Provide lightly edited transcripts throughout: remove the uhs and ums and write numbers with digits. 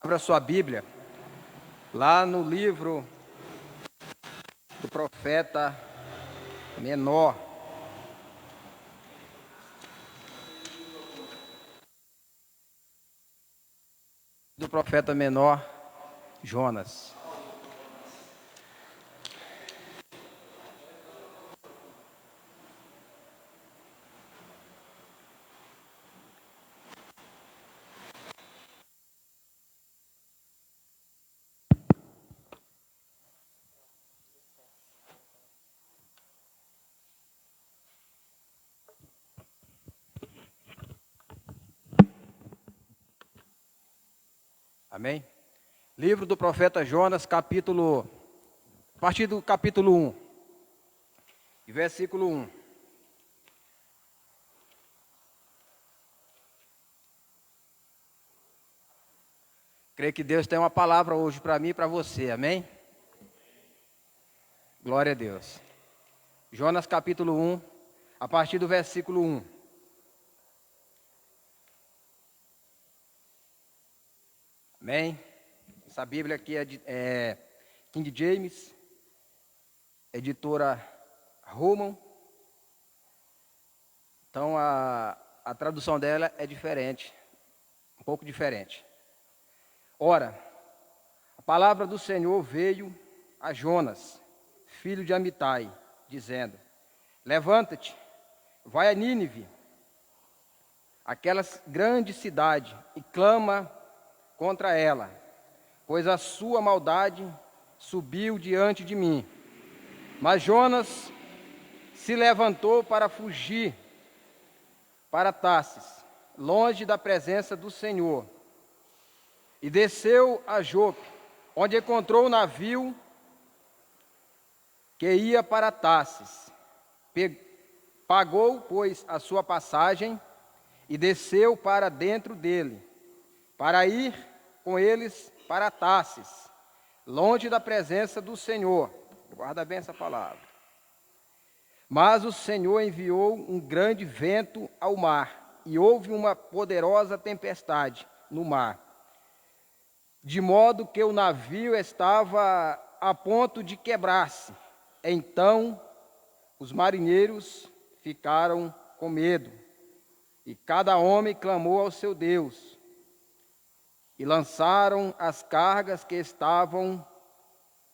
Abra sua Bíblia, lá no livro do profeta menor. Do profeta menor, Jonas. Amém? Livro do profeta Jonas, a partir do capítulo 1, e versículo 1. Creio que Deus tem uma palavra hoje para mim e para você, amém? Glória a Deus. Jonas capítulo 1, a partir do versículo 1. Amém? Essa Bíblia aqui é King James, editora Roman. Então a tradução dela é diferente, um pouco diferente. Ora, a palavra do Senhor veio a Jonas, filho de Amitai, dizendo: Levanta-te, vai a Nínive, aquela grande cidade, e clama contra ela, pois a sua maldade subiu diante de mim. Mas Jonas se levantou para fugir para Tarsis, longe da presença do Senhor, e desceu a Jope, onde encontrou o navio que ia para Tarsis. Pagou, pois, a sua passagem e desceu para dentro dele, para ir com eles para Tarsis, longe da presença do Senhor. Guarda bem essa palavra. Mas o Senhor enviou um grande vento ao mar, e houve uma poderosa tempestade no mar, de modo que o navio estava a ponto de quebrar-se. Então os marinheiros ficaram com medo, e cada homem clamou ao seu Deus, e lançaram as cargas que estavam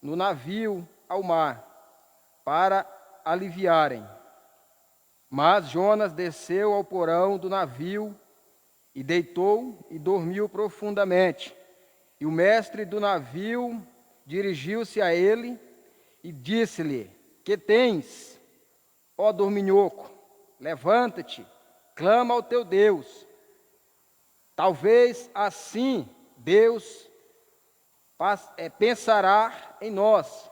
no navio ao mar, para aliviarem. Mas Jonas desceu ao porão do navio, e deitou e dormiu profundamente. E o mestre do navio dirigiu-se a ele e disse-lhe: Que tens, ó dorminhoco? Levanta-te, clama ao teu Deus. Talvez assim Deus pensará em nós,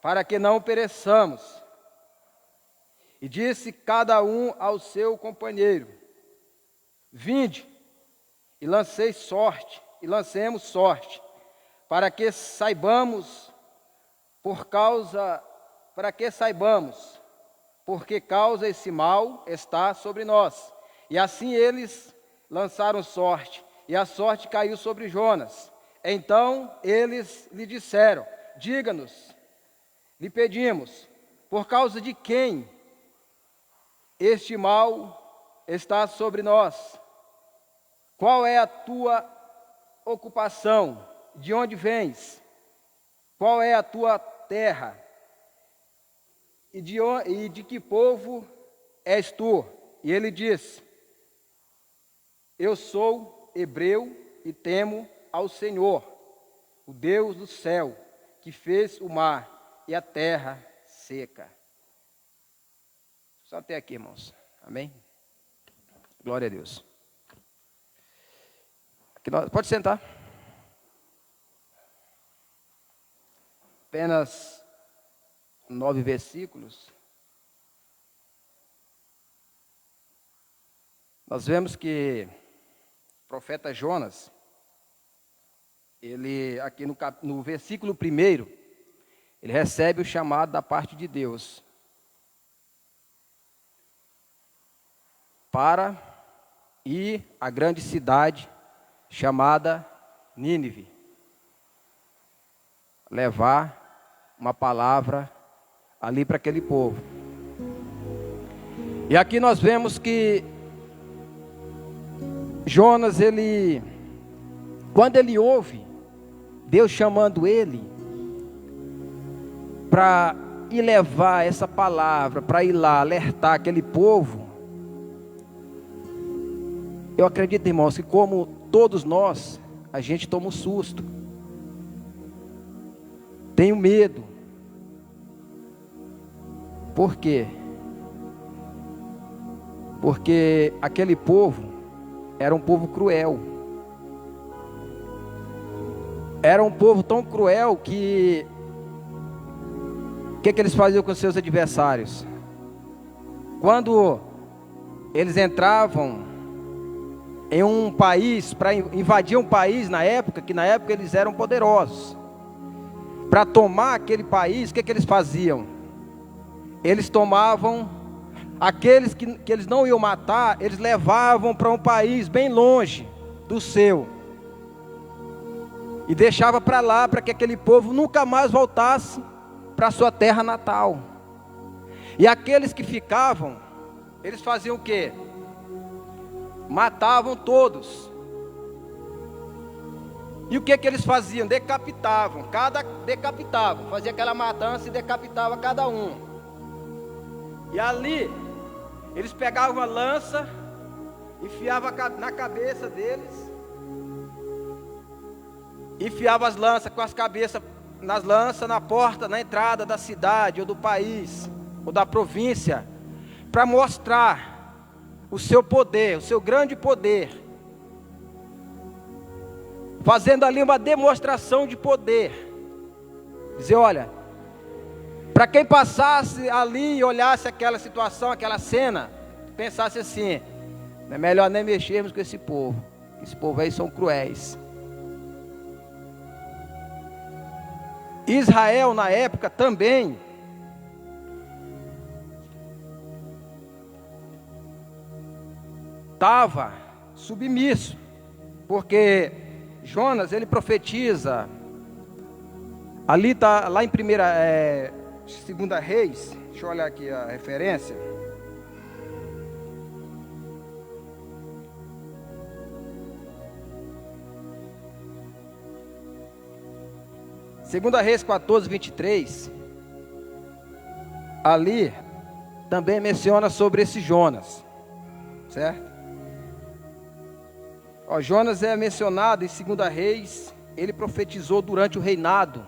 para que não pereçamos. E disse cada um ao seu companheiro: Vinde, e lancemos sorte, para que saibamos, porque causa esse mal está sobre nós. E assim eles lançaram sorte, e a sorte caiu sobre Jonas. Então eles lhe disseram: Diga-nos, lhe pedimos, por causa de quem este mal está sobre nós? Qual é a tua ocupação? De onde vens? Qual é a tua terra? E de que povo és tu? E ele diz: Eu sou hebreu e temo ao Senhor, o Deus do céu, que fez o mar e a terra seca. Só até aqui, irmãos. Amém? Glória a Deus. Pode sentar. Apenas 9 versículos. Nós vemos que o profeta Jonas, ele aqui no versículo 1, ele recebe o chamado da parte de Deus para ir à grande cidade chamada Nínive. Levar uma palavra ali para aquele povo. E aqui nós vemos que Jonas, quando ele ouve Deus chamando ele para ir levar essa palavra, para ir lá alertar aquele povo, eu acredito, irmãos, que como todos nós, a gente toma um susto, tenho medo. Por quê? Porque aquele povo era um povo cruel. Era um povo tão cruel que... O que eles faziam com seus adversários? Quando eles entravam em um país, para invadir um país na época, que na época eles eram poderosos, para tomar aquele país, o que eles faziam? Eles tomavam aqueles que eles não iam matar, eles levavam para um país bem longe do seu, e deixava para lá, para que aquele povo nunca mais voltasse para a sua terra natal. E aqueles que ficavam, eles faziam o quê? Matavam todos. E o que eles faziam? Decapitavam, fazia aquela matança e decapitava cada um. E ali, eles pegavam a lança, enfiavam na cabeça deles, enfiavam as lanças com as cabeças nas lanças, na porta, na entrada da cidade, ou do país, ou da província, para mostrar o seu poder, o seu grande poder, fazendo ali uma demonstração de poder. Dizer, olha, para quem passasse ali e olhasse aquela situação, aquela cena, pensasse assim: é melhor nem mexermos com esse povo aí são cruéis. Israel na época também estava submisso, porque Jonas, ele profetiza, ali está, lá em 2 Reis, deixa eu olhar aqui a referência, Segunda Reis 14, 23, ali também menciona sobre esse Jonas, certo? Ó, Jonas é mencionado em 2 Reis, ele profetizou durante o reinado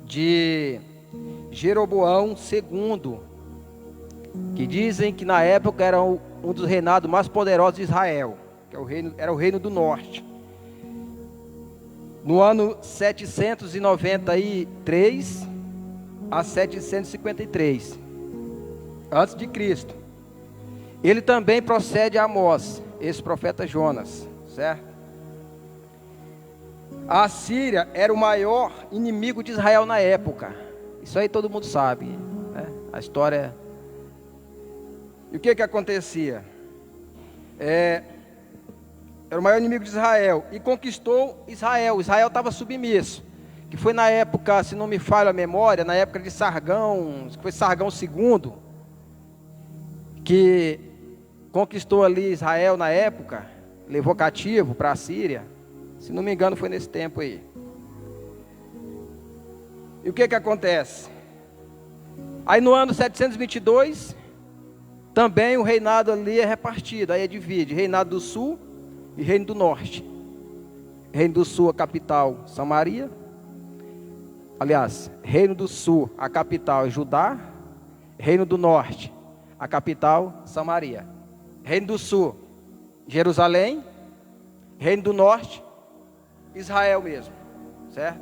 de Jeroboão II, que dizem que na época era um dos reinados mais poderosos de Israel, que era o reino do norte. No ano 793 a 753 antes de Cristo. Ele também procede a Amós, esse profeta Jonas, certo? A Síria era o maior inimigo de Israel na época. Isso aí todo mundo sabe, né? A história. E o que acontecia? Era o maior inimigo de Israel e conquistou Israel. Israel estava submisso, que foi na época, se não me falha a memória, na época de Sargão, que foi Sargão II, que conquistou ali Israel na época, levou cativo para a Síria. Se não me engano, foi nesse tempo aí. E o que acontece? Aí no ano 722, também o reinado ali é repartido, aí divide, reinado do sul e reino do norte. Reino do sul, a capital, Samaria. Aliás, reino do sul, a capital é Judá. Reino do norte, a capital, Samaria. Reino do sul, Jerusalém. Reino do norte, Israel mesmo, certo?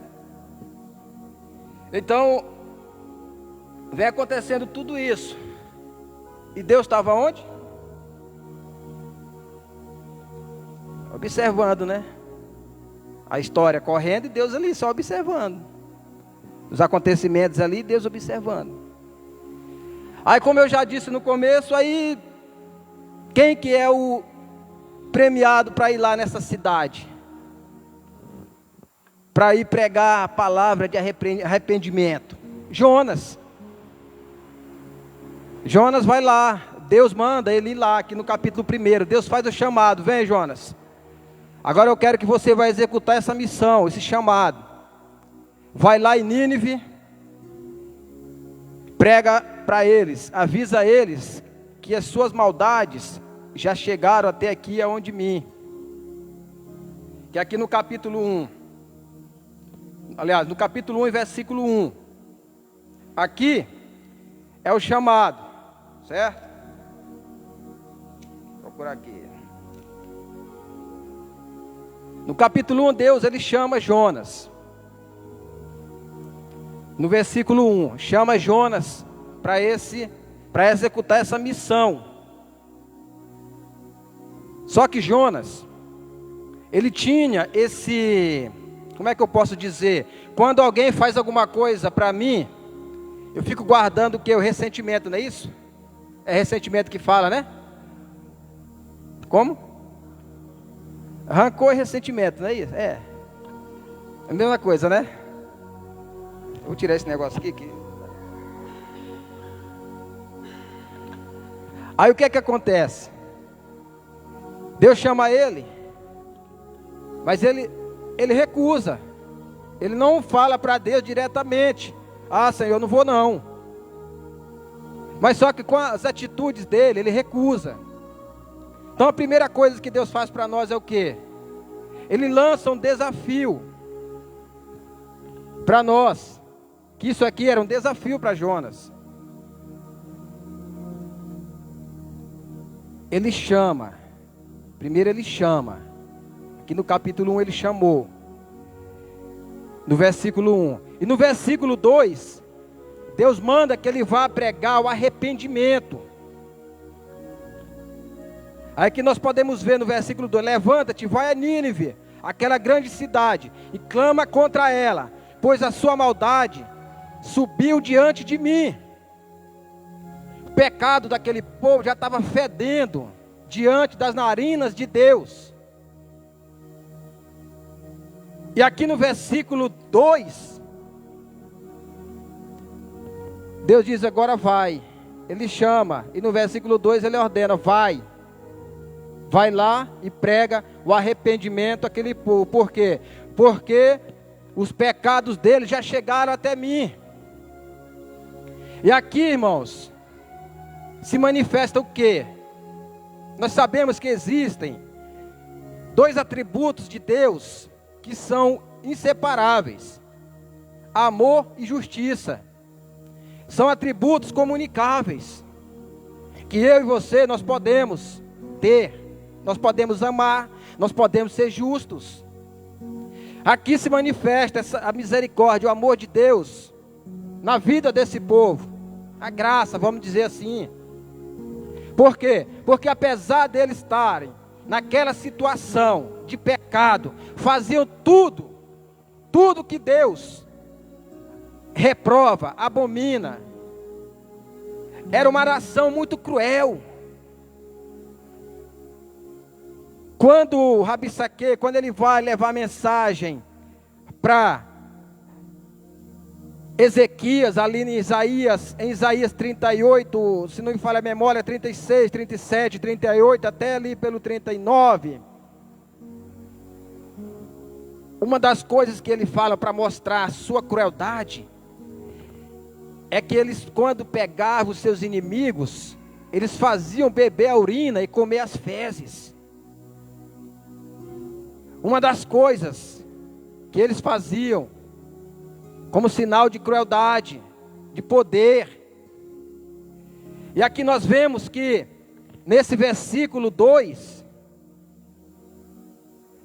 Então, vem acontecendo tudo isso. E Deus estava onde? Observando, né? A história correndo e Deus ali só observando. Os acontecimentos ali, Deus observando. Aí, como eu já disse no começo, aí quem que é o premiado para ir lá nessa cidade? para ir pregar a palavra de arrependimento? Jonas. Jonas vai lá, Deus manda ele ir lá, aqui no capítulo 1, Deus faz o chamado, vem Jonas, agora eu quero que você vai executar essa missão, esse chamado, vai lá em Nínive, prega para eles, avisa eles, que as suas maldades já chegaram até aqui aonde mim, que aqui no capítulo 1, aliás, no capítulo 1, versículo 1, aqui é o chamado, certo? Vou procurar aqui. No capítulo 1, Deus ele chama Jonas. No versículo 1, chama Jonas para executar essa missão. Só que Jonas, ele tinha esse, como é que eu posso dizer? Quando alguém faz alguma coisa para mim, eu fico guardando o que? O ressentimento, não é isso? É ressentimento que fala, né? Como? Rancor e ressentimento, não é isso? É a mesma coisa, né? Vou tirar esse negócio aqui. Aí o que é que acontece? Deus chama ele, mas ele recusa. Ele não fala para Deus diretamente: ah, Senhor, eu não vou não. Mas só que com as atitudes dele, ele recusa. Então a primeira coisa que Deus faz para nós é o quê? Ele lança um desafio para nós. Que isso aqui era um desafio para Jonas. Ele chama. Primeiro ele chama. Aqui no capítulo 1 ele chamou. No versículo 1. E no versículo 2, Deus manda que ele vá pregar o arrependimento. Aí que nós podemos ver no versículo 2: levanta-te, vai a Nínive, aquela grande cidade, e clama contra ela, pois a sua maldade subiu diante de mim. O pecado daquele povo já estava fedendo diante das narinas de Deus. E aqui no versículo 2, Deus diz: agora vai. Ele chama, e no versículo 2 ele ordena: vai lá e prega o arrependimento àquele povo. Por quê? Porque os pecados dele já chegaram até mim. E aqui, irmãos, se manifesta o quê? Nós sabemos que existem dois atributos de Deus que são inseparáveis: amor e justiça. São atributos comunicáveis, que eu e você, nós podemos ter, nós podemos amar, nós podemos ser justos. Aqui se manifesta a misericórdia, o amor de Deus, na vida desse povo, a graça, vamos dizer assim. Por quê? Porque apesar deles estarem naquela situação de pecado, faziam tudo que Deus reprova, abomina. Era uma nação muito cruel. Quando o Rabissaque, quando ele vai levar a mensagem para Ezequias, ali em Isaías 38, se não me falha a memória, 36, 37, 38, até ali pelo 39. Uma das coisas que ele fala para mostrar a sua crueldade é que eles, quando pegavam os seus inimigos, eles faziam beber a urina e comer as fezes. Uma das coisas que eles faziam como sinal de crueldade, de poder. E aqui nós vemos que nesse versículo 2,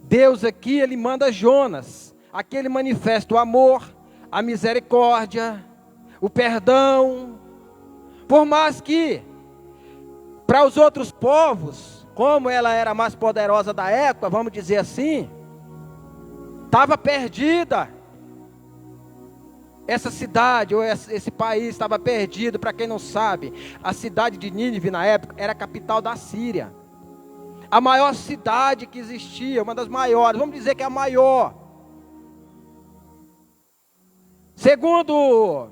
Deus aqui, ele manda Jonas. Aqui ele manifesta o amor, a misericórdia, o perdão. Por mais que, para os outros povos, como ela era a mais poderosa da época, vamos dizer assim, estava perdida. Essa cidade, ou esse país estava perdido. Para quem não sabe, a cidade de Nínive na época era a capital da Síria. A maior cidade que existia, uma das maiores, vamos dizer que é a maior. Segundo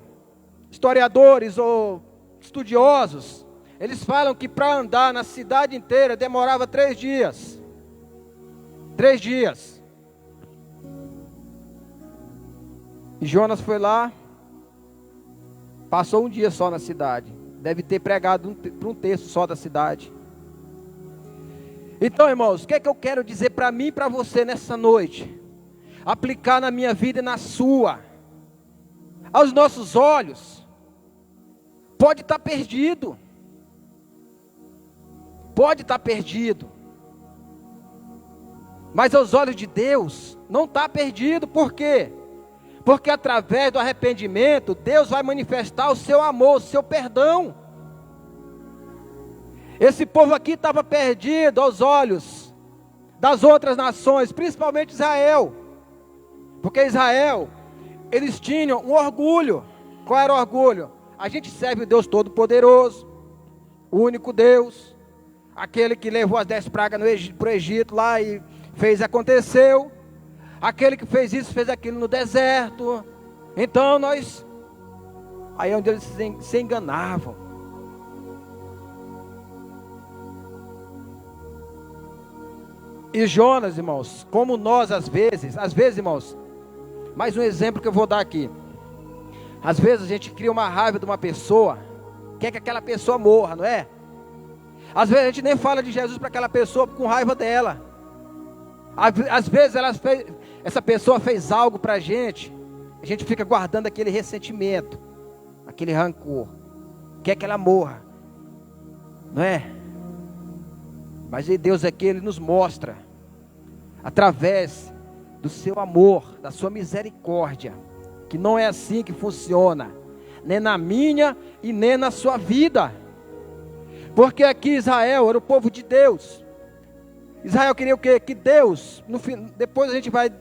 historiadores ou estudiosos, eles falam que para andar na cidade inteira demorava 3 dias. 3 dias. E Jonas foi lá, passou um dia só na cidade. Deve ter pregado para um terço só da cidade. Então, irmãos, o que é que eu quero dizer para mim e para você nessa noite? Aplicar na minha vida e na sua. Aos nossos olhos, pode estar perdido. Pode estar perdido. Mas aos olhos de Deus, não está perdido. Por quê? Porque através do arrependimento, Deus vai manifestar o seu amor, o seu perdão. Esse povo aqui estava perdido aos olhos das outras nações, principalmente Israel. Porque Israel, eles tinham um orgulho. Qual era o orgulho? A gente serve o Deus Todo-Poderoso, o único Deus, aquele que levou as 10 pragas para o Egito lá e fez, aconteceu. Aquele que fez isso, fez aquilo no deserto. Então aí é onde eles se enganavam. E Jonas, irmãos, como nós às vezes, irmãos, mais um exemplo que eu vou dar aqui. Às vezes a gente cria uma raiva de uma pessoa, quer que aquela pessoa morra, não é? Às vezes a gente nem fala de Jesus para aquela pessoa com raiva dela. Às vezes essa pessoa fez algo para a gente fica guardando aquele ressentimento, aquele rancor, quer que ela morra, não é? Mas aí Deus aqui, Ele nos mostra, através do seu amor, da sua misericórdia, que não é assim que funciona, nem na minha e nem na sua vida. Porque aqui Israel era o povo de Deus. Israel queria o quê? Que Deus, depois a gente vai,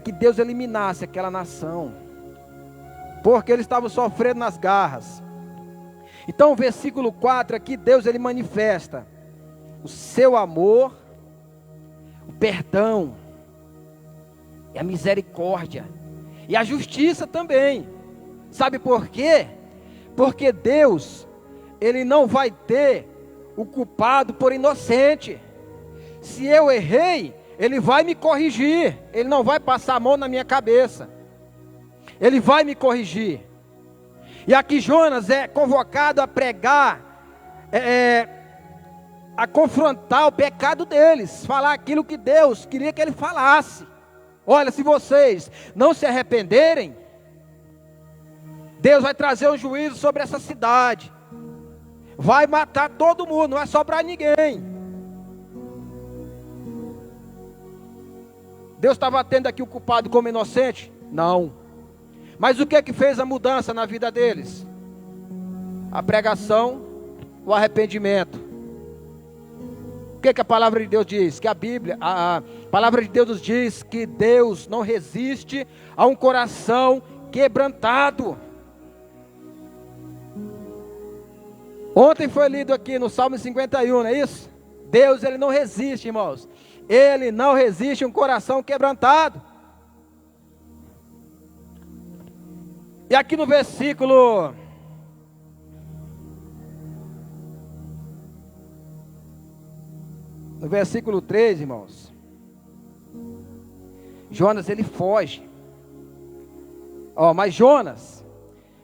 que Deus eliminasse aquela nação, porque eles estavam sofrendo nas garras. Então o versículo 4 aqui, Deus ele manifesta o seu amor, o perdão, e a misericórdia, e a justiça também. Sabe por quê? Porque Deus, Ele não vai ter o culpado por inocente. Se eu errei, Ele vai me corrigir. Ele não vai passar a mão na minha cabeça. Ele vai me corrigir. E aqui Jonas é convocado a pregar, a confrontar o pecado deles, falar aquilo que Deus queria que ele falasse. Olha, se vocês não se arrependerem, Deus vai trazer um juízo sobre essa cidade, vai matar todo mundo, não vai sobrar ninguém. Deus estava tendo aqui o culpado como inocente? Não. Mas o que fez a mudança na vida deles? A pregação, o arrependimento. O que a palavra de Deus diz? Que a Bíblia, a palavra de Deus nos diz que Deus não resiste a um coração quebrantado. Ontem foi lido aqui no Salmo 51, não é isso? Deus, Ele não resiste, irmãos. Ele não resiste a um coração quebrantado. E aqui no versículo 3, irmãos, Jonas ele foge. Mas Jonas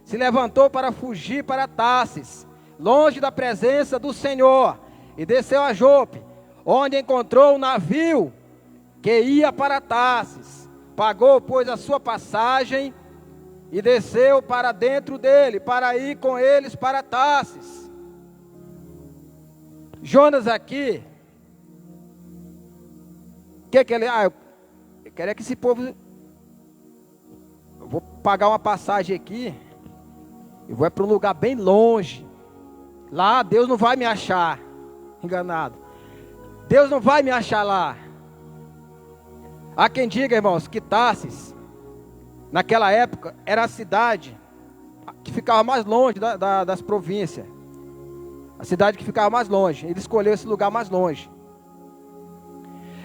se levantou para fugir para Tarsis, longe da presença do Senhor, e desceu a Jope, onde encontrou um navio que ia para Tarsis. Pagou, pois, a sua passagem e desceu para dentro dele, para ir com eles para Tarsis. Jonas aqui, que ele, eu quero que esse povo, eu vou pagar uma passagem aqui, eu vou para um lugar bem longe, lá Deus não vai me achar enganado, Deus não vai me achar lá. Há quem diga, irmãos, que Tarsis, naquela época, era a cidade que ficava mais longe das províncias, a cidade que ficava mais longe. Ele escolheu esse lugar mais longe.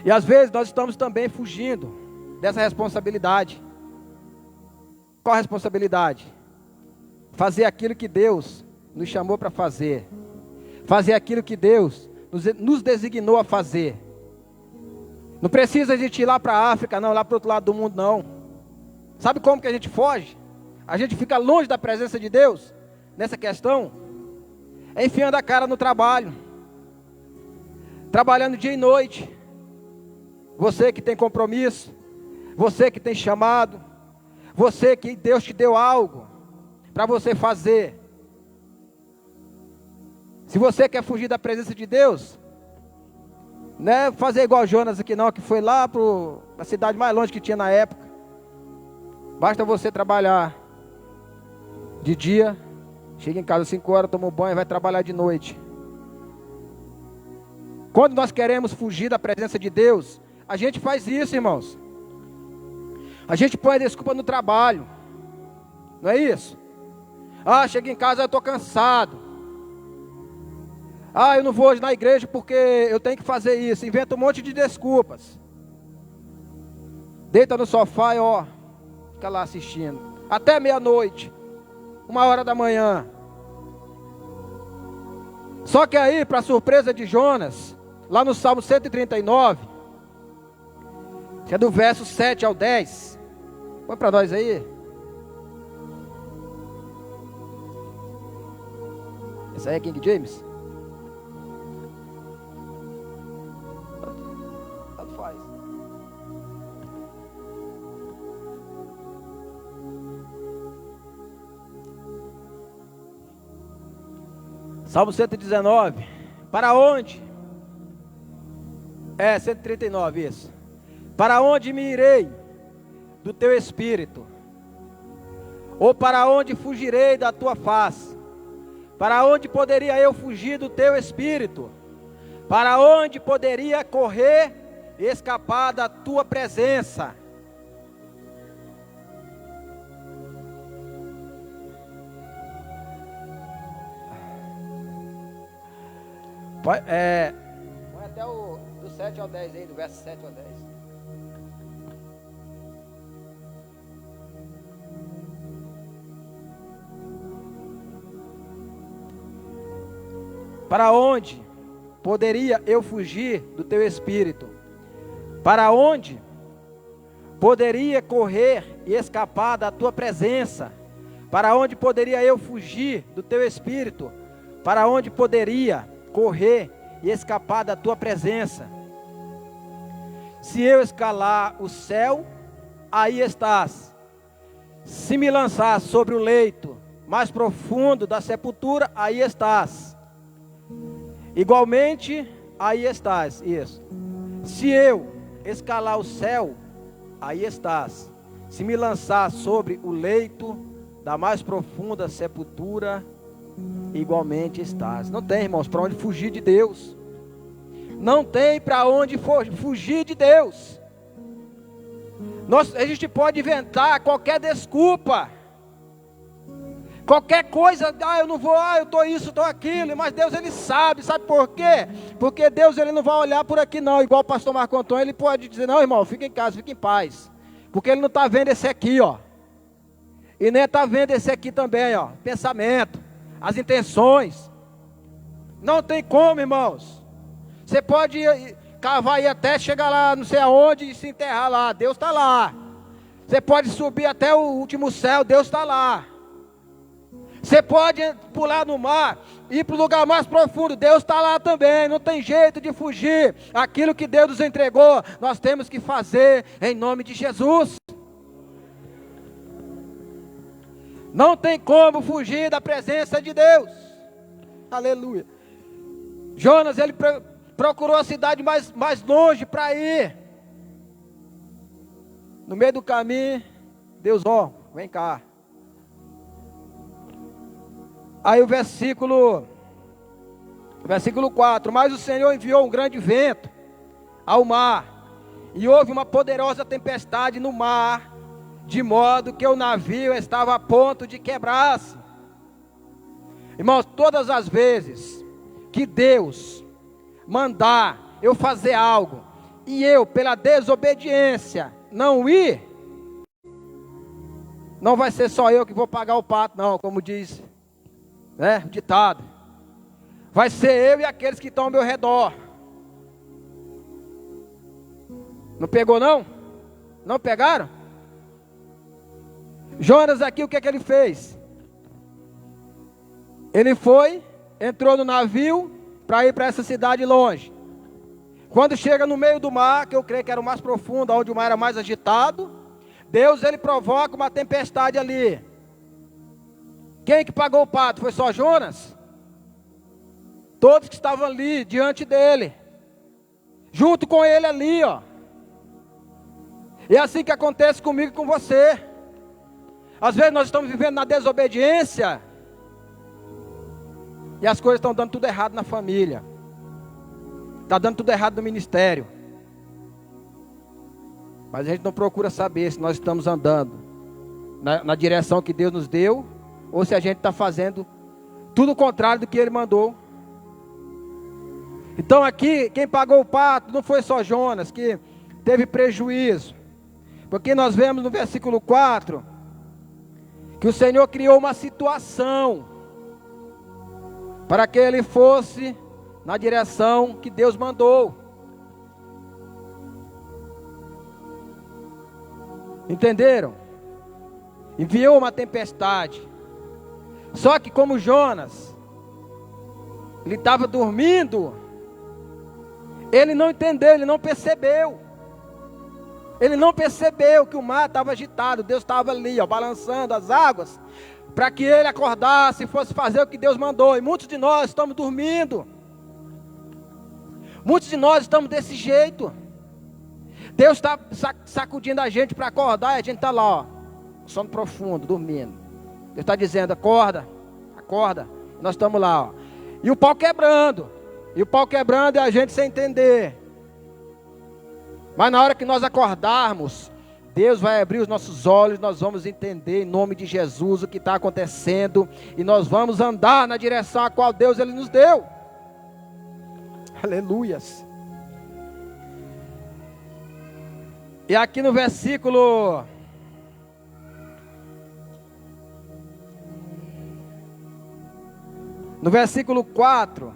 E às vezes nós estamos também fugindo dessa responsabilidade. Qual a responsabilidade? Fazer aquilo que Deus nos chamou para fazer. Fazer aquilo que Deus nos designou a fazer. Não precisa a gente ir lá para a África, não, lá para o outro lado do mundo, não. Sabe como que a gente foge? A gente fica longe da presença de Deus nessa questão. É enfiando a cara no trabalho. Trabalhando dia e noite. Você que tem compromisso. Você que tem chamado. Você que Deus te deu algo para você fazer. Se você quer fugir da presença de Deus, não é fazer igual Jonas aqui não, que foi lá para a cidade mais longe que tinha na época. Basta você trabalhar de dia, chega em casa às 5 horas, toma um banho e vai trabalhar de noite. Quando nós queremos fugir da presença de Deus, a gente faz isso, irmãos. A gente põe a desculpa no trabalho. Não é isso? Ah, chego em casa, eu estou cansado. Ah, eu não vou hoje na igreja porque eu tenho que fazer isso. Inventa um monte de desculpas. Deita no sofá e ó, fica lá assistindo. Até meia-noite. 1h da manhã. Só que aí, para surpresa de Jonas, lá no Salmo 139, que é do verso 7 ao 10. Põe para nós aí. Esse aí é King James? Tanto faz. Salmo 119. Para onde? 139, isso. Para onde me irei do teu espírito? Ou para onde fugirei da tua face? Para onde poderia eu fugir do teu espírito? Para onde poderia correr e escapar da tua presença? Põe até do 7 ao 10 aí, do verso 7 ao 10. Para onde poderia eu fugir do teu espírito? Para onde poderia correr e escapar da tua presença? Para onde poderia eu fugir do teu espírito? Para onde poderia correr e escapar da tua presença? Se eu escalar o céu, aí estás. Se me lançar sobre o leito mais profundo da sepultura, aí estás. Igualmente, aí estás. Isso. Se eu escalar o céu, aí estás. Se me lançar sobre o leito da mais profunda sepultura, igualmente estás. Não tem, irmãos, para onde fugir de Deus. Não tem para onde fugir de Deus. A gente pode inventar qualquer desculpa. Qualquer coisa, eu não vou, eu estou isso, estou aquilo, mas Deus ele sabe por quê? Porque Deus ele não vai olhar por aqui não, igual o pastor Marco Antônio, ele pode dizer, não irmão, fica em casa, fica em paz, porque ele não está vendo esse aqui, ó, e nem está vendo esse aqui também, ó, pensamento, as intenções, não tem como, irmãos, você pode cavar aí até chegar lá, não sei aonde, e se enterrar lá, Deus está lá, você pode subir até o último céu, Deus está lá. Você pode pular no mar, ir para o lugar mais profundo, Deus está lá também, não tem jeito de fugir. Aquilo que Deus nos entregou, nós temos que fazer em nome de Jesus. Não tem como fugir da presença de Deus. Aleluia. Jonas, ele procurou a cidade mais longe para ir. No meio do caminho, Deus, vem cá. Aí o versículo 4, mas o Senhor enviou um grande vento ao mar, e houve uma poderosa tempestade no mar, de modo que o navio estava a ponto de quebrar-se. Irmãos, todas as vezes que Deus mandar eu fazer algo, e eu pela desobediência não ir, Não vai ser só eu que vou pagar o pato, não, como diz, né, o ditado. Vai ser eu e aqueles que estão ao meu redor. Não pegou não? Não pegaram? Jonas aqui, o que é que ele fez? Ele foi, entrou no navio para ir para essa cidade longe. Quando chega no meio do mar, que eu creio que era o mais profundo, onde o mar era mais agitado, Deus ele provoca uma tempestade ali. Quem que pagou o pato? Foi só Jonas? Todos que estavam ali diante dele, junto com ele ali, ó. E é assim que acontece comigo e com você. Às vezes nós estamos vivendo na desobediência e as coisas estão dando tudo errado na família. Está dando tudo errado no ministério. Mas a gente não procura saber se nós estamos andando na direção que Deus nos deu, ou se a gente está fazendo tudo o contrário do que Ele mandou. Então aqui, quem pagou o pato não foi só Jonas, que teve prejuízo. Porque nós vemos no versículo 4, que o Senhor criou uma situação, para que ele fosse na direção que Deus mandou. Entenderam? Enviou uma tempestade. Só que como Jonas, ele estava dormindo, ele não entendeu, ele não percebeu. Ele não percebeu que o mar estava agitado, Deus estava ali, ó, balançando as águas, para que ele acordasse e fosse fazer o que Deus mandou. E muitos de nós estamos dormindo. Muitos de nós estamos desse jeito. Deus está sacudindo a gente para acordar, e a gente está lá, ó, sono profundo, dormindo. Deus está dizendo, acorda, acorda. Nós estamos lá, ó. E o pau quebrando. E o pau quebrando e a gente sem entender. Mas na hora que nós acordarmos, Deus vai abrir os nossos olhos, nós vamos entender em nome de Jesus o que está acontecendo, e nós vamos andar na direção a qual Deus ele nos deu. Aleluias. E aqui no versículo 4,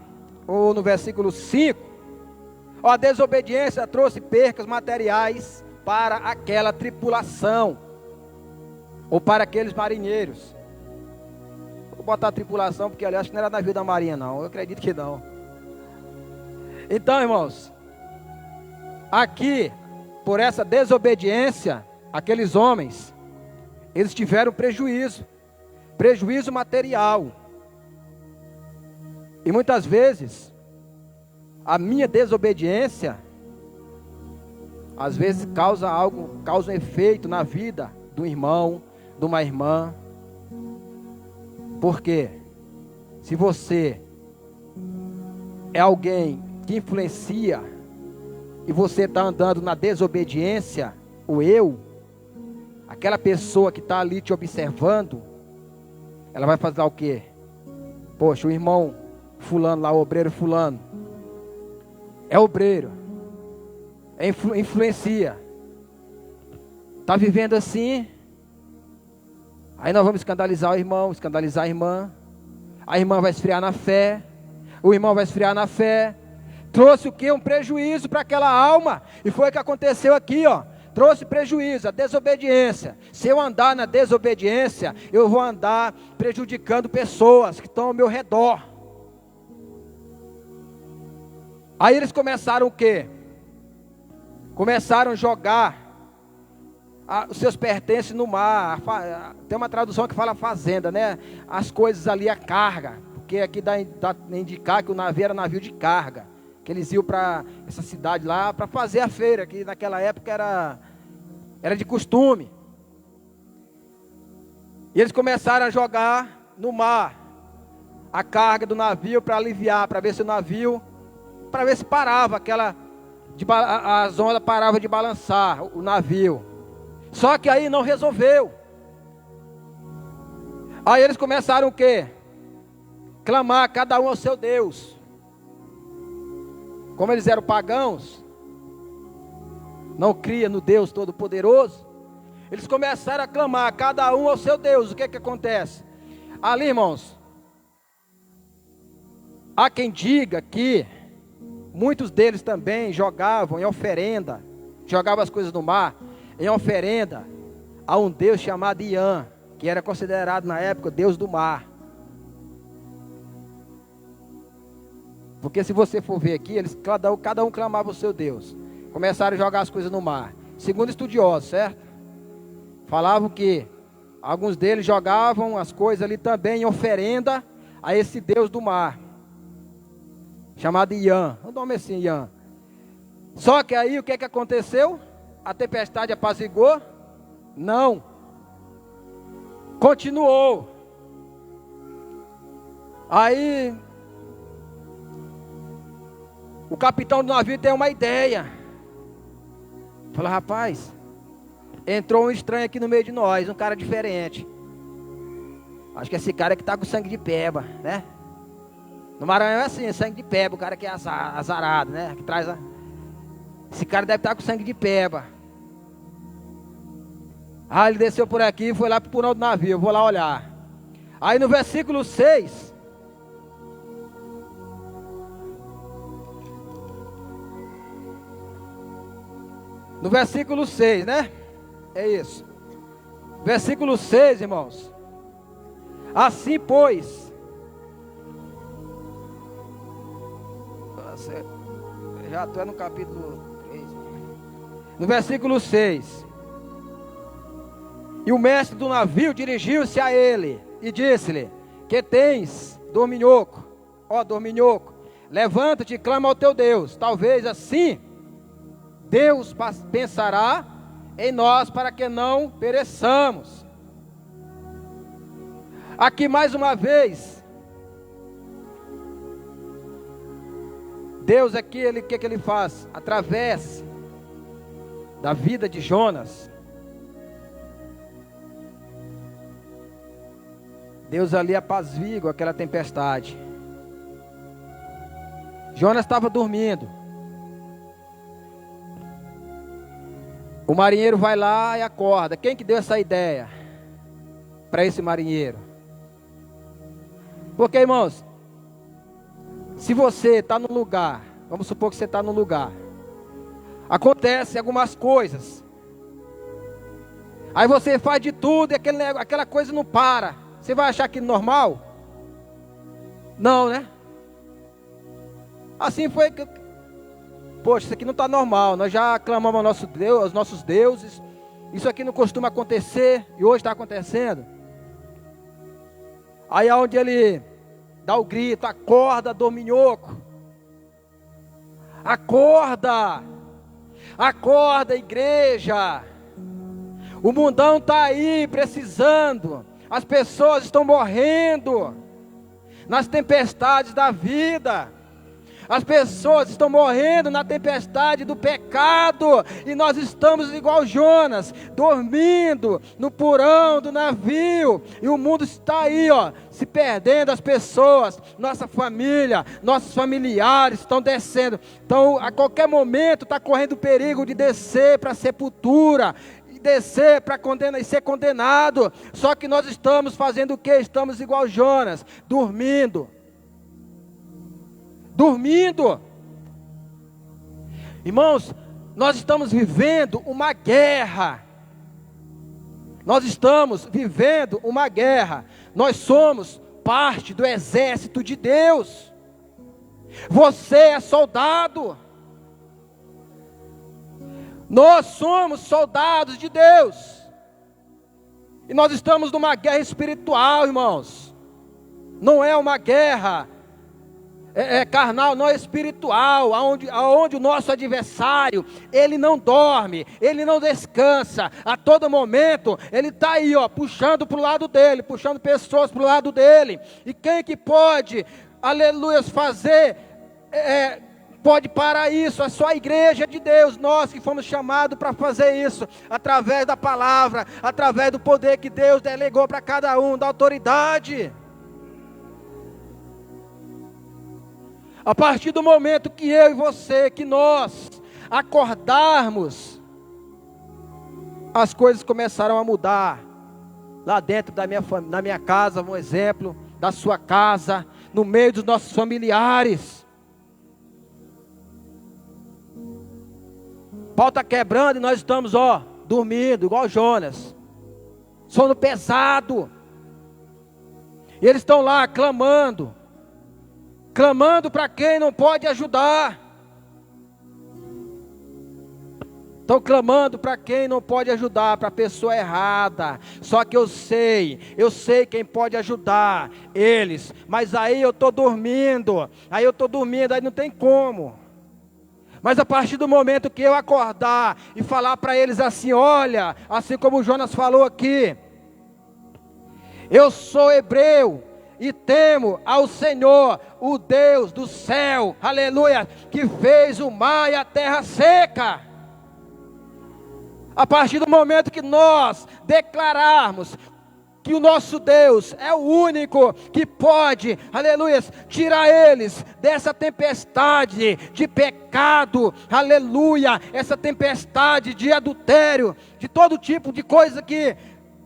ou no versículo 5, a desobediência trouxe percas materiais para aquela tripulação, ou para aqueles marinheiros. Vou botar tripulação, porque aliás, acho que não era navio da marinha não, eu acredito que não. Então, irmãos, aqui, por essa desobediência, aqueles homens, eles tiveram prejuízo material. E muitas vezes, a minha desobediência, às vezes causa um efeito na vida do irmão, de uma irmã. Por quê? Se você é alguém que influencia, e você está andando na desobediência, aquela pessoa que está ali te observando, ela vai fazer o quê? Poxa, o irmão fulano lá, o obreiro fulano, é obreiro, influencia, está vivendo assim, aí nós vamos escandalizar o irmão, escandalizar a irmã vai esfriar na fé, o irmão vai esfriar na fé, trouxe o quê? Um prejuízo para aquela alma, e foi o que aconteceu aqui, ó, trouxe prejuízo, a desobediência. Se eu andar na desobediência, eu vou andar prejudicando pessoas que estão ao meu redor. Aí eles começaram o quê? Começaram a jogar os seus pertences no mar. Tem uma tradução que fala fazenda, né? As coisas ali, a carga. Porque aqui dá a indicar que o navio era navio de carga. Que eles iam para essa cidade lá para fazer a feira, que naquela época era de costume. E eles começaram a jogar no mar a carga do navio para aliviar, para ver se o navio, para ver se parava as ondas paravam de balançar o navio. Só que aí não resolveu. Aí eles começaram o quê? Clamar cada um ao seu Deus. Como eles eram pagãos, não cria no Deus Todo-Poderoso, Eles começaram a clamar, cada um ao seu Deus. O que é que acontece? Ali, irmãos, há quem diga que muitos deles também jogavam em oferenda, jogavam as coisas no mar, em oferenda a um Deus chamado Iã, que era considerado na época Deus do mar. Porque se você for ver aqui, eles, cada um clamava o seu Deus. Começaram a jogar as coisas no mar. Segundo estudiosos, certo? Falavam que alguns deles jogavam as coisas ali também em oferenda a esse Deus do mar, chamado Iã. O nome é assim, Iã. Só que aí o que é que aconteceu? A tempestade apaziguou? Não. Continuou. Aí o capitão do navio tem uma ideia. Fala, rapaz, entrou um estranho aqui no meio de nós, um cara diferente. Acho que esse cara que está com sangue de peba, né? No Maranhão é assim, sangue de peba, o cara que é azarado, né? Que traz Esse cara deve estar com sangue de peba. Ah, ele desceu por aqui e foi lá para o porão do navio, eu vou lá olhar. Aí no versículo 6... No versículo 6, né? É isso. Versículo 6, irmãos. Assim, pois. Já estou no capítulo 3. No versículo 6. E o mestre do navio dirigiu-se a ele e disse-lhe: que tens, dorminhoco? Ó, dorminhoco, levanta-te e clama ao teu Deus. Talvez assim Deus pensará em nós para que não pereçamos. Aqui mais uma vez, Deus aqui, o que ele faz? Através da vida de Jonas, Deus ali apazigua aquela tempestade. Jonas estava dormindo. O marinheiro vai lá e acorda. Quem que deu essa ideia para esse marinheiro? Porque, irmãos, se você está no lugar, vamos supor que você está no lugar, acontece algumas coisas, aí você faz de tudo e aquela coisa não para. Você vai achar aquilo normal? Não, né? Assim foi que... Poxa, isso aqui não está normal. Nós já clamamos ao nosso Deus, aos nossos deuses. Isso aqui não costuma acontecer e hoje está acontecendo. Aí é onde ele dá o grito: acorda, dorminhoco. Acorda. Acorda, igreja. O mundão está aí precisando. As pessoas estão morrendo nas tempestades da vida. As pessoas estão morrendo na tempestade do pecado. E nós estamos igual Jonas, dormindo no porão do navio. E o mundo está aí, ó, se perdendo. As pessoas, nossa família, nossos familiares estão descendo. Então a qualquer momento está correndo perigo de descer para a sepultura, descer para condenar e ser condenado. Só que nós estamos fazendo o que? Estamos igual Jonas, dormindo. Irmãos, nós estamos vivendo uma guerra. Nós estamos vivendo uma guerra. Nós somos parte do exército de Deus. Você é soldado. Nós somos soldados de Deus. E nós estamos numa guerra espiritual, irmãos. Não é uma guerra carnal, não é espiritual, aonde o nosso adversário, ele não dorme, ele não descansa, a todo momento, ele está aí, ó, puxando para o lado dele, puxando pessoas para o lado dele. E quem que pode, aleluia, fazer, pode parar isso? É só a igreja de Deus, nós que fomos chamados para fazer isso, através da palavra, através do poder que Deus delegou para cada um, da autoridade. A partir do momento que eu e você, que nós acordarmos as coisas começaram a mudar. Lá dentro da minha casa, um exemplo, da sua casa, no meio dos nossos familiares. O pau está quebrando e nós estamos, dormindo, igual Jonas. Sono pesado. E eles estão lá clamando para quem não pode ajudar. Estão clamando para quem não pode ajudar, para a pessoa errada. Só que eu sei quem pode ajudar eles. Mas aí eu estou dormindo, aí não tem como. Mas a partir do momento que eu acordar e falar para eles assim, olha, assim como o Jonas falou aqui, eu sou hebreu e temo ao Senhor, o Deus do céu, aleluia, que fez o mar e a terra seca. A partir do momento que nós declararmos que o nosso Deus é o único que pode, aleluia, tirar eles dessa tempestade de pecado, aleluia, essa tempestade de adultério, de todo tipo de coisa que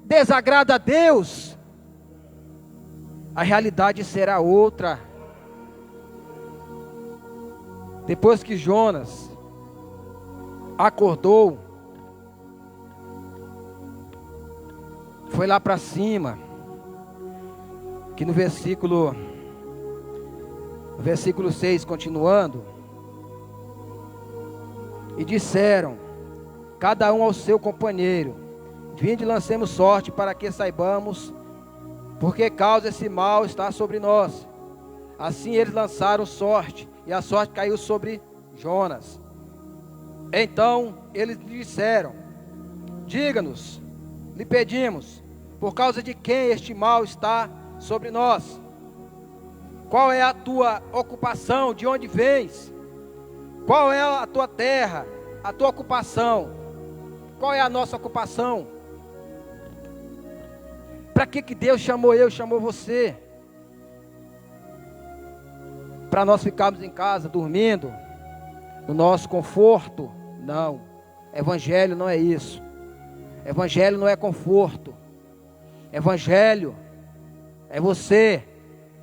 desagrada a Deus, a realidade será outra. Depois que Jonas acordou, foi lá para cima, que no versículo 6, continuando, e disseram, cada um ao seu companheiro, vinde e lancemos sorte para que saibamos, por que causa esse mal está sobre nós. Assim eles lançaram sorte, e a sorte caiu sobre Jonas. Então eles lhe disseram, diga-nos, lhe pedimos, por causa de quem este mal está sobre nós? Qual é a tua ocupação? De onde vens? Qual é a tua terra? A tua ocupação? Qual é a nossa ocupação? Para que Deus chamou chamou você? Para nós ficarmos em casa dormindo, no nosso conforto? Não, evangelho não é isso. Evangelho não é conforto. Evangelho é você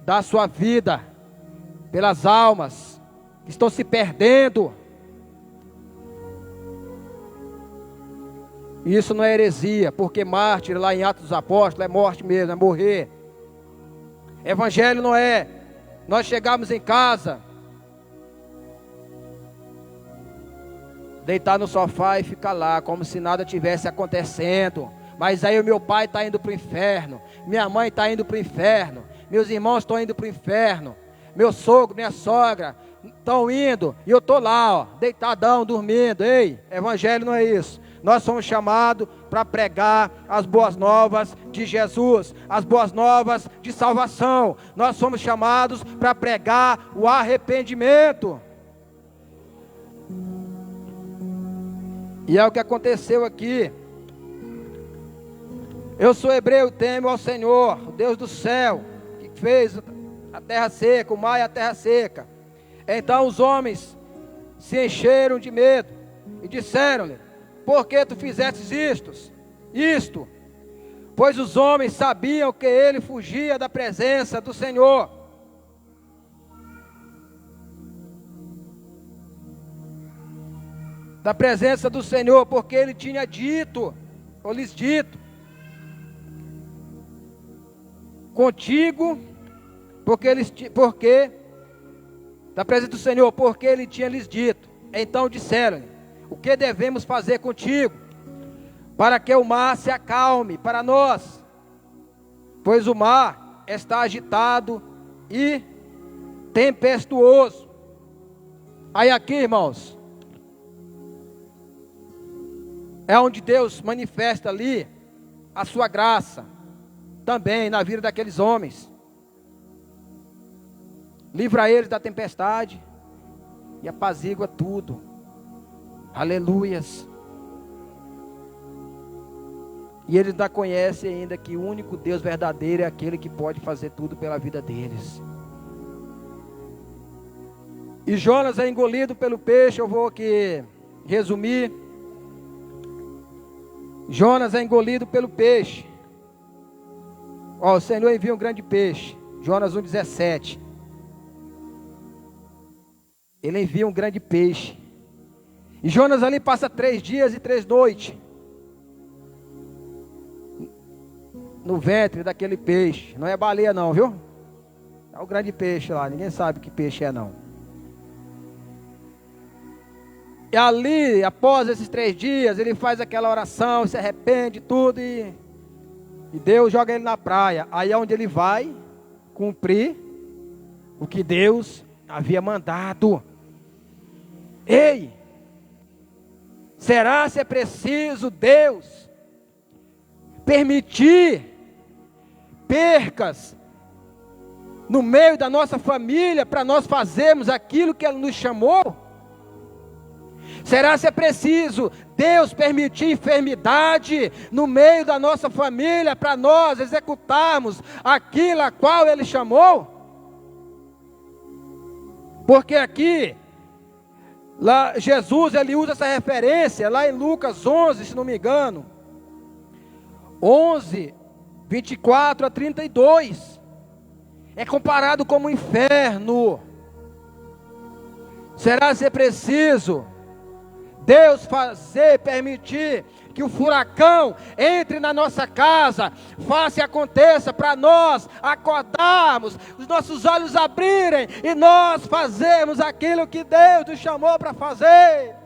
dar a sua vida pelas almas que estão se perdendo. Isso não é heresia, porque mártir lá em Atos dos Apóstolos é morte mesmo, é morrer. Evangelho não é nós chegarmos em casa, deitar no sofá e ficar lá, como se nada tivesse acontecendo. Mas aí o meu pai está indo para o inferno, minha mãe está indo para o inferno, meus irmãos estão indo para o inferno, meu sogro, minha sogra estão indo, e eu estou lá, deitadão, dormindo. Ei, evangelho não é isso. Nós somos chamados para pregar as boas novas de Jesus, as boas novas de salvação. Nós somos chamados para pregar o arrependimento. E é o que aconteceu aqui. Eu sou hebreu, temo ao Senhor, o Deus do céu, que fez a terra seca, o mar e a terra seca. Então os homens se encheram de medo e disseram-lhe, por que tu fizestes isto? Pois os homens sabiam que ele fugia da presença do Senhor. Da presença do Senhor, porque ele tinha dito, ou lhes dito, contigo, porque da presença do Senhor, porque ele tinha lhes dito. Então disseram-lhe, o que devemos fazer contigo, para que o mar se acalme para nós? Pois o mar está agitado e tempestuoso. Aí aqui, irmãos, é onde Deus manifesta ali a sua graça, também na vida daqueles homens. Livra eles da tempestade e apazigua tudo. Aleluias. E eles ainda conhecem ainda que o único Deus verdadeiro é aquele que pode fazer tudo pela vida deles. E Jonas é engolido pelo peixe. Eu vou aqui resumir. Jonas é engolido pelo peixe. Ó, o Senhor envia um grande peixe. Jonas 1,17. Ele envia um grande peixe. E Jonas ali passa 3 dias e 3 noites no ventre daquele peixe. Não é baleia não, viu? É o grande peixe lá. Ninguém sabe que peixe é não. E ali, após esses 3 dias, ele faz aquela oração, se arrepende, tudo, e Deus joga ele na praia. Aí é onde ele vai cumprir o que Deus havia mandado. Ei! Será se é preciso Deus permitir percas no meio da nossa família para nós fazermos aquilo que Ele nos chamou? Será se é preciso Deus permitir enfermidade no meio da nossa família para nós executarmos aquilo a qual Ele chamou? Porque aqui, lá, Jesus ele usa essa referência lá em Lucas 11, se não me engano, 11, 24 a 32, é comparado como um inferno. Será se é preciso Deus permitir que o furacão entre na nossa casa, faça e aconteça para nós acordarmos, os nossos olhos abrirem e nós fazermos aquilo que Deus nos chamou para fazer?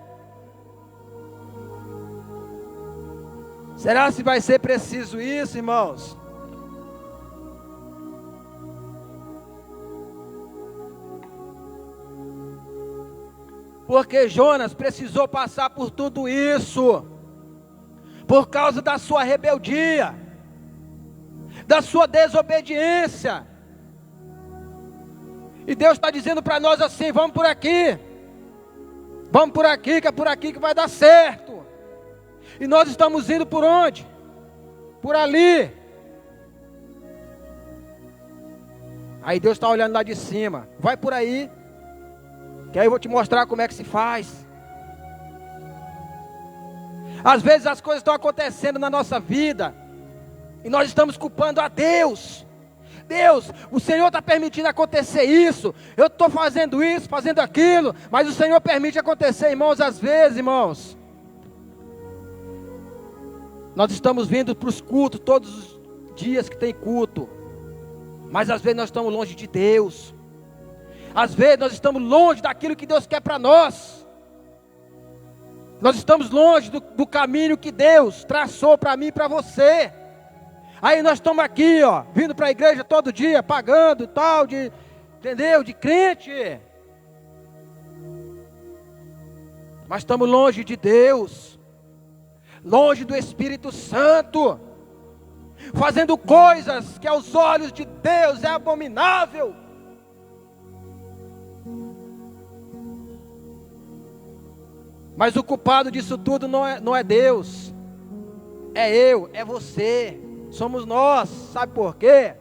Será se vai ser preciso isso, irmãos? Porque Jonas precisou passar por tudo isso, por causa da sua rebeldia, da sua desobediência. E Deus está dizendo para nós assim: vamos por aqui, que é por aqui que vai dar certo. E nós estamos indo por onde? Por ali. Aí Deus está olhando lá de cima: vai por aí, que aí eu vou te mostrar como é que se faz. Às vezes as coisas estão acontecendo na nossa vida e nós estamos culpando a Deus. Deus, o Senhor está permitindo acontecer isso, eu estou fazendo isso, fazendo aquilo, mas o Senhor permite acontecer, irmãos. Às vezes, irmãos, nós estamos vindo para os cultos todos os dias que tem culto, mas às vezes nós estamos longe de Deus. Às vezes nós estamos longe daquilo que Deus quer para nós. Nós estamos longe do caminho que Deus traçou para mim e para você. Aí nós estamos aqui, ó, vindo para a igreja todo dia, pagando e tal, entendeu? De crente. Mas estamos longe de Deus, longe do Espírito Santo, fazendo coisas que aos olhos de Deus é abominável. Mas o culpado disso tudo não é Deus, é eu, é você, somos nós. Sabe por quê?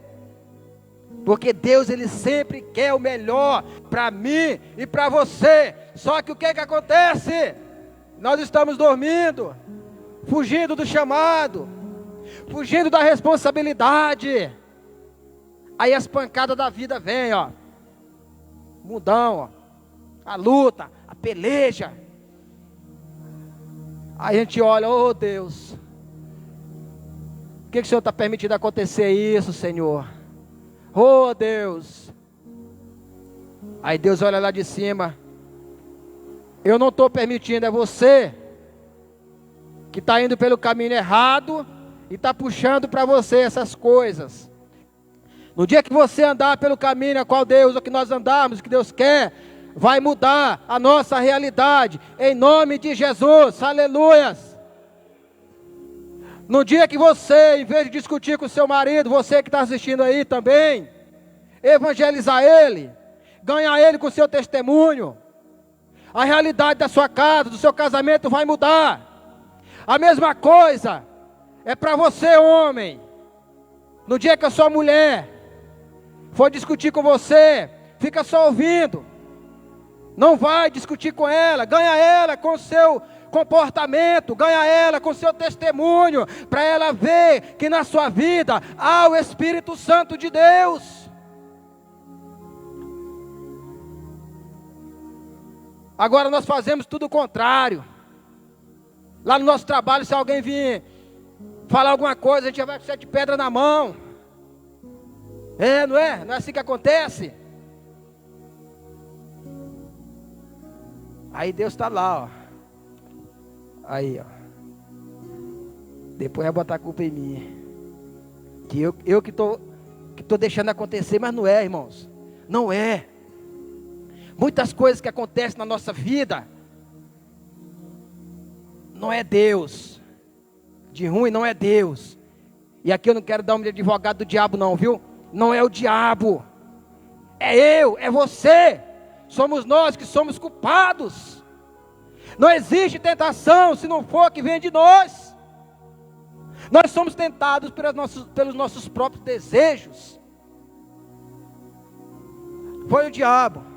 Porque Deus ele sempre quer o melhor para mim e para você. Só que o que acontece? Nós estamos dormindo, fugindo do chamado, fugindo da responsabilidade. Aí as pancadas da vida vêm, ó, mundão, ó, a luta, a peleja. Aí a gente olha: oh Deus, por que o Senhor está permitindo acontecer isso, Senhor? Oh Deus. Aí Deus olha lá de cima: eu não estou permitindo, é você que está indo pelo caminho errado e está puxando para você essas coisas. No dia que você andar pelo caminho a qual Deus, ou que nós andarmos, que Deus quer, vai mudar a nossa realidade, em nome de Jesus, aleluias. No dia que você, em vez de discutir com o seu marido, você que está assistindo aí também, evangelizar ele, ganhar ele com o seu testemunho, a realidade da sua casa, do seu casamento vai mudar. A mesma coisa é para você, homem. No dia que a sua mulher for discutir com você, fica só ouvindo. Não vai discutir com ela, ganha ela com comportamento, ganha ela com seu testemunho, para ela ver que na sua vida há o Espírito Santo de Deus. Agora nós fazemos tudo o contrário. Lá no nosso trabalho, se alguém vir falar alguma coisa, a gente já vai com sete pedras na mão. Não é? Não é assim que acontece? Aí Deus está lá, ó. Aí, ó. Depois vai botar a culpa em mim. Que eu que tô deixando acontecer, mas não é, irmãos. Não é. Muitas coisas que acontecem na nossa vida, não é Deus. De ruim não é Deus. E aqui eu não quero dar um advogado do diabo não, viu? Não é o diabo. É eu, é você. Somos nós que somos culpados. Não existe tentação se não for que vem de nós. Nós somos tentados pelos nossos próprios desejos. Foi o diabo.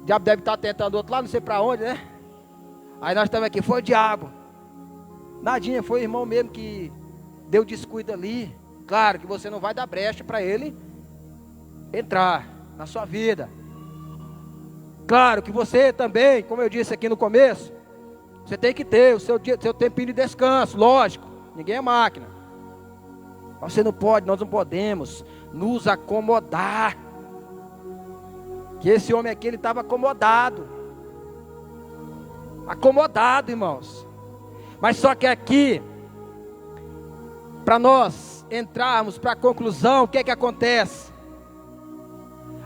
O diabo deve estar tentando outro lá, não sei para onde, né? Aí nós estamos aqui, foi o diabo. Nadinha, foi o irmão mesmo que deu descuido ali. Claro que você não vai dar brecha para ele entrar na sua vida. Claro que você também, como eu disse aqui no começo, você tem que ter o seu tempinho de descanso, lógico. Ninguém é máquina. Você não pode, nós não podemos nos acomodar. Que esse homem aqui, ele estava acomodado. Acomodado, irmãos. Mas só que aqui, para nós entrarmos para a conclusão, o que é que acontece?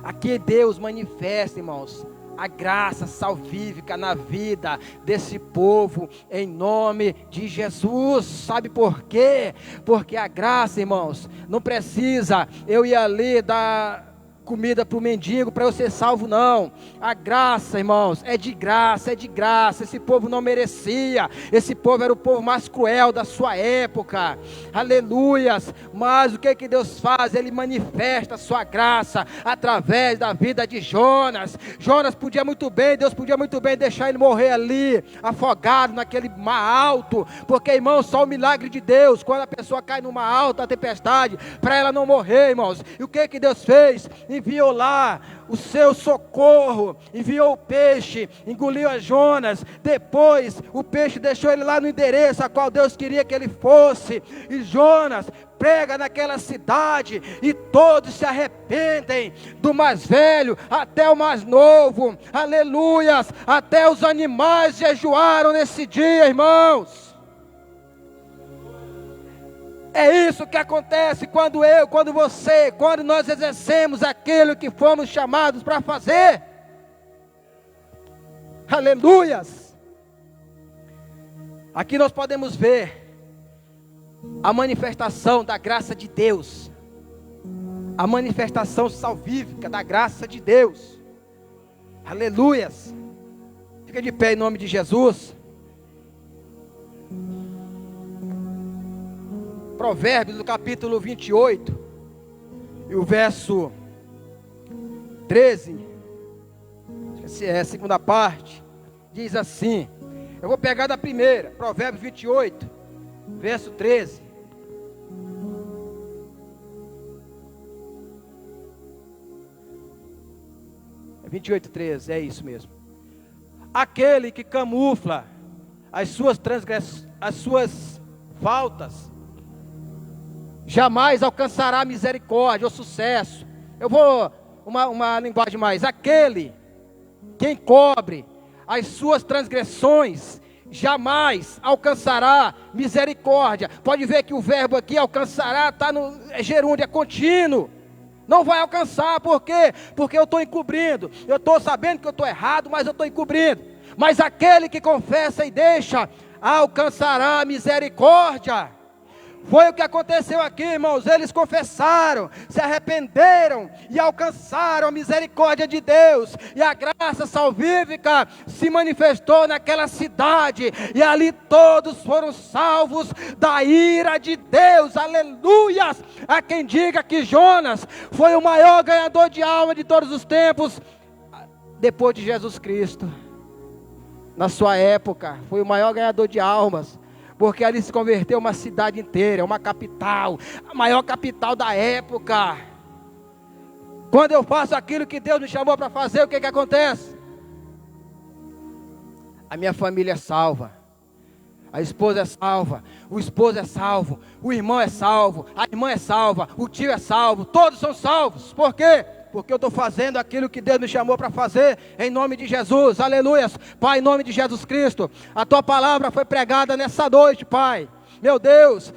Aqui Deus manifesta, irmãos, a graça salvífica na vida desse povo, em nome de Jesus. Sabe por quê? Porque a graça, irmãos, não precisa eu ir ali dar comida para o mendigo para eu ser salvo, não. A graça, irmãos, é de graça, é de graça. Esse povo não merecia. Esse povo era o povo mais cruel da sua época. Aleluias. Mas o que Deus faz? Ele manifesta a sua graça através da vida de Jonas. Jonas podia muito bem, Deus podia muito bem deixar ele morrer ali, afogado naquele mar alto, porque, irmãos, só o milagre de Deus, quando a pessoa cai numa alta tempestade, para ela não morrer, irmãos. E o que Deus fez? Enviou lá o seu socorro, enviou o peixe, engoliu a Jonas. Depois o peixe deixou ele lá no endereço a qual Deus queria que ele fosse, e Jonas prega naquela cidade, e todos se arrependem, do mais velho até o mais novo. Aleluias. Até os animais jejuaram nesse dia, irmãos. É isso que acontece quando você, quando nós exercemos aquilo que fomos chamados para fazer. Aleluias. Aqui nós podemos ver a manifestação da graça de Deus. A manifestação salvífica da graça de Deus. Aleluias. Fica de pé em nome de Jesus. Provérbios, no capítulo 28, e o verso 13, essa é a segunda parte, diz assim, eu vou pegar da primeira, Provérbios 28, verso 13. É 28, 13, é isso mesmo. Aquele que camufla as suas transgressões, as suas faltas, jamais alcançará misericórdia ou sucesso. Eu vou, uma linguagem mais, quem encobre as suas transgressões, jamais alcançará misericórdia. Pode ver que o verbo aqui, alcançará, está no gerúndio, é contínuo. Não vai alcançar, por quê? Porque eu estou encobrindo, eu estou sabendo que eu estou errado, mas eu estou encobrindo. Mas aquele que confessa e deixa, alcançará misericórdia. Foi o que aconteceu aqui, irmãos. Eles confessaram, se arrependeram e alcançaram a misericórdia de Deus. E a graça salvífica se manifestou naquela cidade. E ali todos foram salvos da ira de Deus. Aleluias! Há quem diga que Jonas foi o maior ganhador de alma de todos os tempos, depois de Jesus Cristo. na sua época, foi o maior ganhador de almas, porque ali se converteu uma cidade inteira, uma capital, a maior capital da época. Quando eu faço aquilo que Deus me chamou para fazer, o que que acontece? A minha família é salva, a esposa é salva, o esposo é salvo, o irmão é salvo, a irmã é salva, o tio é salvo, todos são salvos. Por quê? Porque eu estou fazendo aquilo que Deus me chamou para fazer, em nome de Jesus, aleluia. Pai, em nome de Jesus Cristo, a Tua palavra foi pregada nessa noite, Pai, meu Deus.